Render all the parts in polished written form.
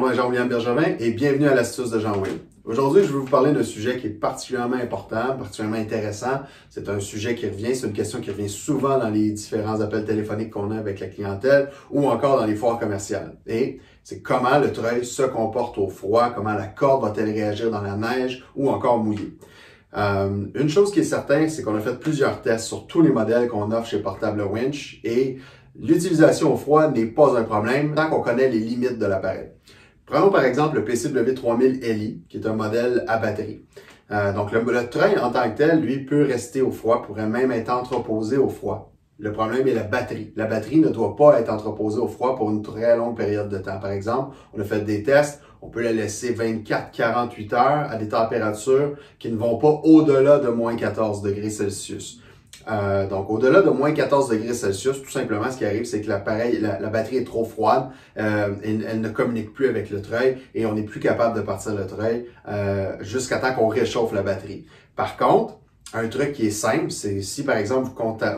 nom est Jean-William Bergevin et bienvenue à l'Astuce de Jean-Will. Aujourd'hui, je vais vous parler d'un sujet qui est particulièrement important, particulièrement intéressant. C'est un sujet qui revient, c'est une question qui revient souvent dans les différents appels téléphoniques qu'on a avec la clientèle ou encore dans les foires commerciales. Et c'est comment le treuil se comporte au froid, comment la corde va-t-elle réagir dans la neige ou encore mouillée. Une chose qui est certaine, c'est qu'on a fait plusieurs tests sur tous les modèles qu'on offre chez Portable Winch et l'utilisation au froid n'est pas un problème tant qu'on connaît les limites de l'appareil. Prenons par exemple le PCW3000Li, qui est un modèle à batterie. Donc le treuil en tant que tel, lui, peut rester au froid, pourrait même être entreposé au froid. Le problème est la batterie. La batterie ne doit pas être entreposée au froid pour une très longue période de temps. Par exemple, on a fait des tests, on peut la laisser 24-48 heures à des températures qui ne vont pas au-delà de moins 14 degrés Celsius. Donc, au-delà de moins 14 degrés Celsius, tout simplement, ce qui arrive, c'est que l'appareil, la batterie est trop froide, elle ne communique plus avec le treuil et on n'est plus capable de partir le treuil jusqu'à temps qu'on réchauffe la batterie. Par contre, un truc qui est simple, c'est si par exemple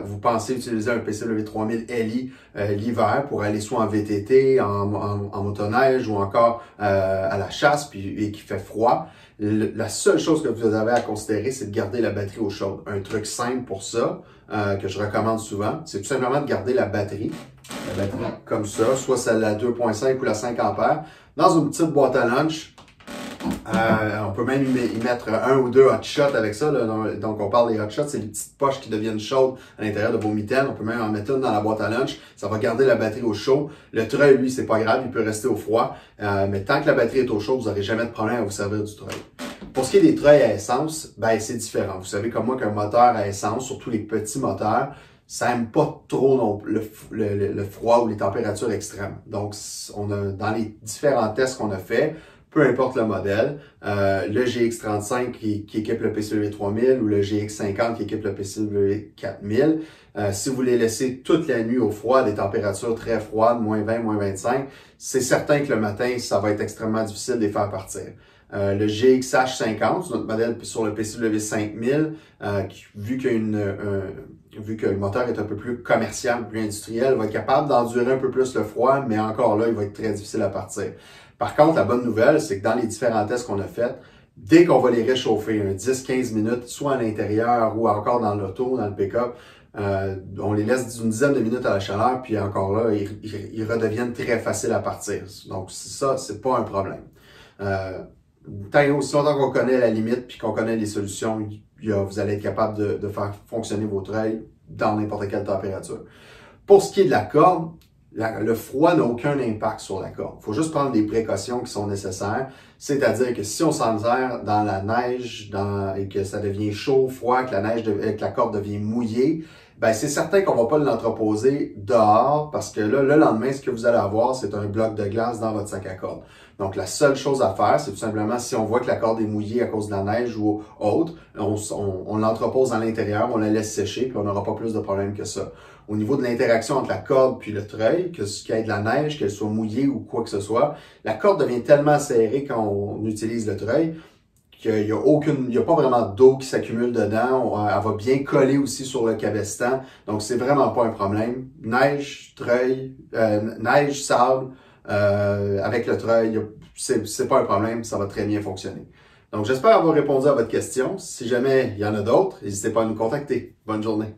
vous pensez utiliser un PCW3000Li l'hiver pour aller soit en VTT, en motoneige ou encore à la chasse et qui fait froid, la seule chose que vous avez à considérer, c'est de garder la batterie au chaud. Un truc simple pour ça, que je recommande souvent, c'est tout simplement de garder la batterie comme ça, soit celle à 2.5 ou la 5 ampères, dans une petite boîte à lunch. On peut même y mettre un ou deux hot shots avec ça. Là. Donc, on parle des hot shots, c'est les petites poches qui deviennent chaudes à l'intérieur de vos mitaines. On peut même en mettre une dans la boîte à lunch. Ça va garder la batterie au chaud. Le treuil, lui, c'est pas grave, il peut rester au froid. Mais tant que la batterie est au chaud, vous n'aurez jamais de problème à vous servir du treuil. Pour ce qui est des treuils à essence, ben c'est différent. Vous savez comme moi qu'un moteur à essence, surtout les petits moteurs, ça aime pas trop le froid ou les températures extrêmes. Donc, dans les différents tests qu'on a fait, peu importe le modèle, le GX35 qui équipe le PCW3000 ou le GX50 qui équipe le PCW4000, si vous les laissez toute la nuit au froid, des températures très froides, moins 20, moins 25, c'est certain que le matin, ça va être extrêmement difficile de les faire partir. Le GXH50, notre modèle sur le PCW5000, vu que le moteur est un peu plus commercial, plus industriel, va être capable d'endurer un peu plus le froid, mais encore là, il va être très difficile à partir. Par contre, la bonne nouvelle, c'est que dans les différents tests qu'on a faits, dès qu'on va les réchauffer, 10-15 minutes, soit à l'intérieur ou encore dans l'auto, dans le pick-up, on les laisse une dizaine de minutes à la chaleur, puis encore là, ils redeviennent très faciles à partir. Donc ça, c'est pas un problème. Aussi longtemps qu'on connaît la limite puis qu'on connaît les solutions, vous allez être capable de faire fonctionner vos treuils dans n'importe quelle température. Pour ce qui est de la corde, le froid n'a aucun impact sur la corde. Il faut juste prendre des précautions qui sont nécessaires. C'est-à-dire que si on s'enserre dans la neige et que ça devient chaud, froid, que la corde devient mouillée, ben c'est certain qu'on va pas l'entreposer dehors parce que là, le lendemain, ce que vous allez avoir, c'est un bloc de glace dans votre sac à corde. Donc, la seule chose à faire, c'est tout simplement, si on voit que la corde est mouillée à cause de la neige ou autre, on l'entrepose à l'intérieur, on la laisse sécher, puis on n'aura pas plus de problème que ça. Au niveau de l'interaction entre la corde puis le treuil, qu'il y ait de la neige, qu'elle soit mouillée ou quoi que ce soit, la corde devient tellement serrée quand on utilise le treuil qu'il n'y a pas vraiment d'eau qui s'accumule dedans. Elle va bien coller aussi sur le cabestan. Donc, c'est vraiment pas un problème. Neige, treuil, neige, sable, avec le treuil, c'est pas un problème. Ça va très bien fonctionner. Donc, j'espère avoir répondu à votre question. Si jamais il y en a d'autres, n'hésitez pas à nous contacter. Bonne journée.